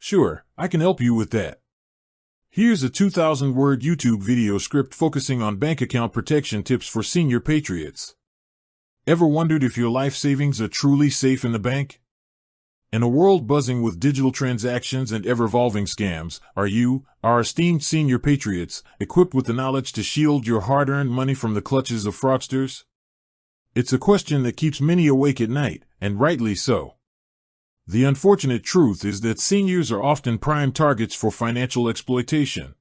Sure, I can help you with that. Here's a 2,000-word YouTube video script focusing on bank account protection tips for senior patriots. Ever wondered if your life savings are truly safe in the bank? In a world buzzing with digital transactions and ever-evolving scams, are you, our esteemed senior patriots, equipped with the knowledge to shield your hard-earned money from the clutches of fraudsters? It's a question that keeps many awake at night, and rightly so. The unfortunate truth is that seniors are often prime targets for financial exploitation.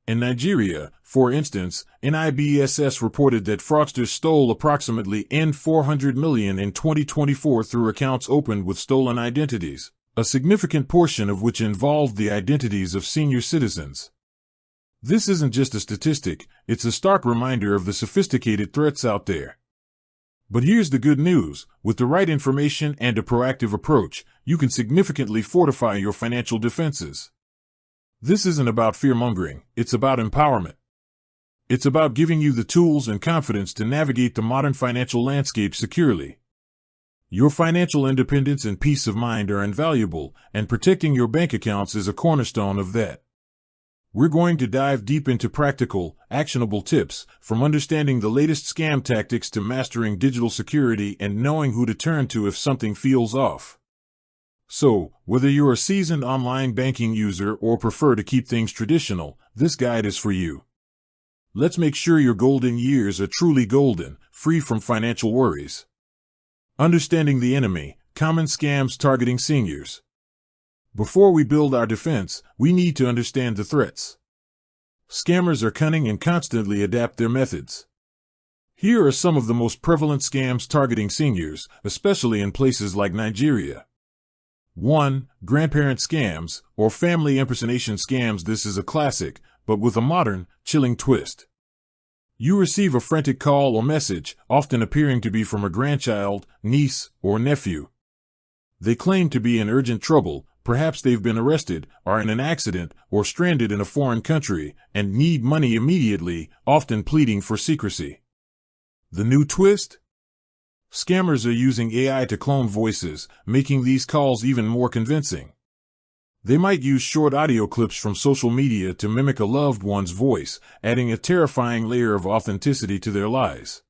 In Nigeria, for instance, NIBSS reported that fraudsters stole approximately $400 million in 2024 through accounts opened with stolen identities, a significant portion of which involved the identities of senior citizens. This isn't just a statistic, it's a stark reminder of the sophisticated threats out there. But here's the good news: with the right information and a proactive approach, you can significantly fortify your financial defenses. This isn't about fear-mongering, it's about empowerment. It's about giving you the tools and confidence to navigate the modern financial landscape securely. Your financial independence and peace of mind are invaluable, and protecting your bank accounts is a cornerstone of that. We're going to dive deep into practical, actionable tips, from understanding the latest scam tactics to mastering digital security and knowing who to turn to if something feels off. So, whether you're a seasoned online banking user or prefer to keep things traditional, this guide is for you. Let's make sure your golden years are truly golden, free from financial worries. Understanding the enemy: common scams targeting seniors. Before we build our defense, we need to understand the threats. Scammers are cunning and constantly adapt their methods. Here are some of the most prevalent scams targeting seniors, especially in places like Nigeria. 1. Grandparent scams, or family impersonation scams. This is a classic, but with a modern, chilling twist. You receive a frantic call or message, often appearing to be from a grandchild, niece, or nephew. They claim to be in urgent trouble. Perhaps they've been arrested, are in an accident, or stranded in a foreign country, and need money immediately, often pleading for secrecy. The new twist? Scammers are using AI to clone voices, making these calls even more convincing. They might use short audio clips from social media to mimic a loved one's voice, adding a terrifying layer of authenticity to their lies.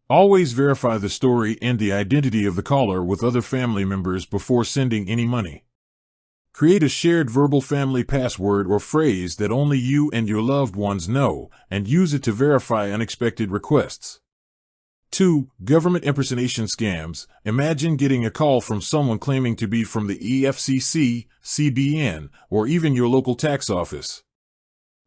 Always verify the story and the identity of the caller with other family members before sending any money. Create a shared verbal family password or phrase that only you and your loved ones know, and use it to verify unexpected requests. 2. Government impersonation scams. Imagine getting a call from someone claiming to be from the EFCC, CBN, or even your local tax office.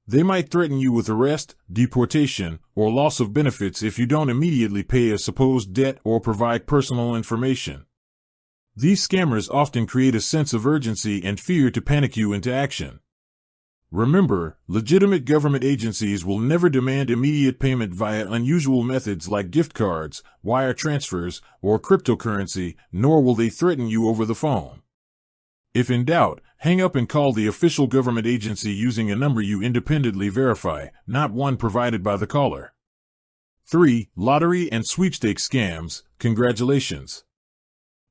They might threaten you with arrest, deportation, or loss of benefits if you don't immediately pay a supposed debt or provide personal information. These scammers often create a sense of urgency and fear to panic you into action. Remember, legitimate government agencies will never demand immediate payment via unusual methods like gift cards, wire transfers, or cryptocurrency, nor will they threaten you over the phone. If in doubt, hang up and call the official government agency using a number you independently verify, not one provided by the caller. 3. Lottery and sweepstakes scams. Congratulations!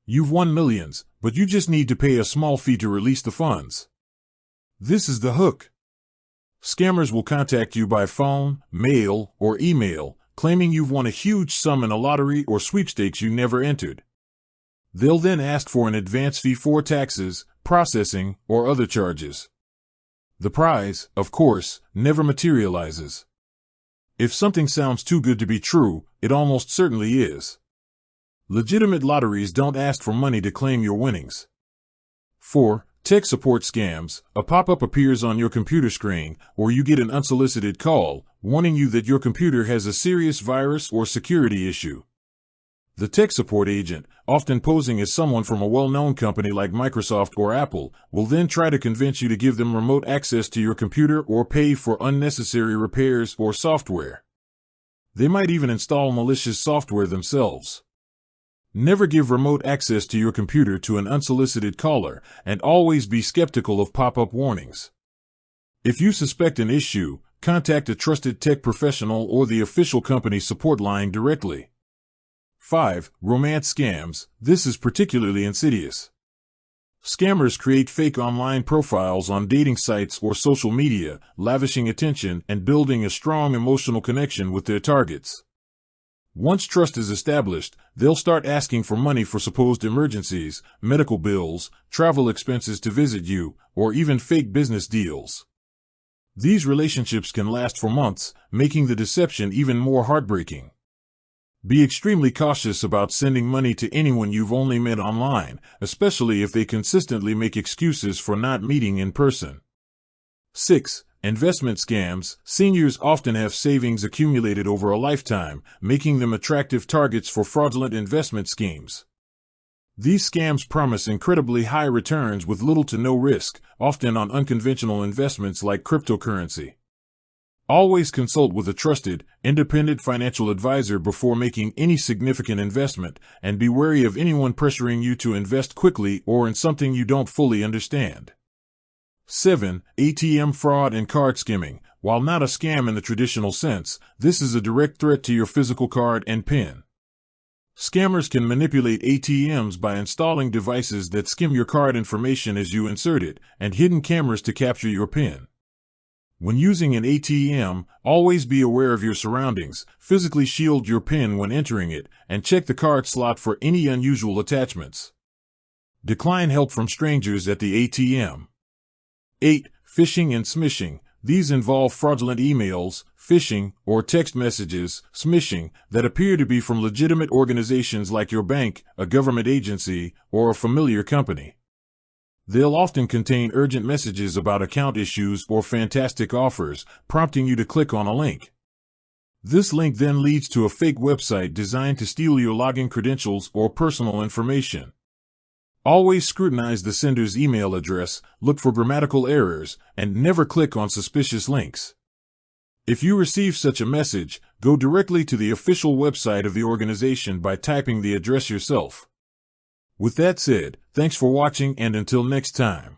You've won millions, but you just need to pay a small fee to release the funds. This is the hook. Scammers will contact you by phone, mail, or email, claiming you've won a huge sum in a lottery or sweepstakes you never entered. They'll then ask for an advance fee for taxes, processing, or other charges. The prize, of course, never materializes. If something sounds too good to be true, it almost certainly is. Legitimate lotteries don't ask for money to claim your winnings. 4. Tech support scams. A pop-up appears on your computer screen, or you get an unsolicited call, warning you that your computer has a serious virus or security issue. The tech support agent, often posing as someone from a well-known company like Microsoft or Apple, will then try to convince you to give them remote access to your computer or pay for unnecessary repairs or software. They might even install malicious software themselves. Never give remote access to your computer to an unsolicited caller, and always be skeptical of pop-up warnings. If you suspect an issue, contact a trusted tech professional or the official company support line directly. 5. Romance scams. This is particularly insidious. Scammers create fake online profiles on dating sites or social media, lavishing attention and building a strong emotional connection with their targets. Once trust is established, they'll start asking for money for supposed emergencies, medical bills, travel expenses to visit you, or even fake business deals. These relationships can last for months, making the deception even more heartbreaking. Be extremely cautious about sending money to anyone you've only met online, especially if they consistently make excuses for not meeting in person. 6. Investment scams. Seniors often have savings accumulated over a lifetime, making them attractive targets for fraudulent investment schemes. These scams promise incredibly high returns with little to no risk, often on unconventional investments like cryptocurrency. Always consult with a trusted, independent financial advisor before making any significant investment, and be wary of anyone pressuring you to invest quickly or in something you don't fully understand. 7. ATM fraud and card skimming. While not a scam in the traditional sense, this is a direct threat to your physical card and PIN. Scammers can manipulate ATMs by installing devices that skim your card information as you insert it, and hidden cameras to capture your PIN. When using an ATM, always be aware of your surroundings, physically shield your PIN when entering it, and check the card slot for any unusual attachments. Decline help from strangers at the ATM. 8. Phishing and smishing. These involve fraudulent emails, phishing, or text messages, smishing, that appear to be from legitimate organizations like your bank, a government agency, or a familiar company. They'll often contain urgent messages about account issues or fantastic offers, prompting you to click on a link. This link then leads to a fake website designed to steal your login credentials or personal information. Always scrutinize the sender's email address, look for grammatical errors, and never click on suspicious links. If you receive such a message, go directly to the official website of the organization by typing the address yourself. With that said, thanks for watching, and until next time.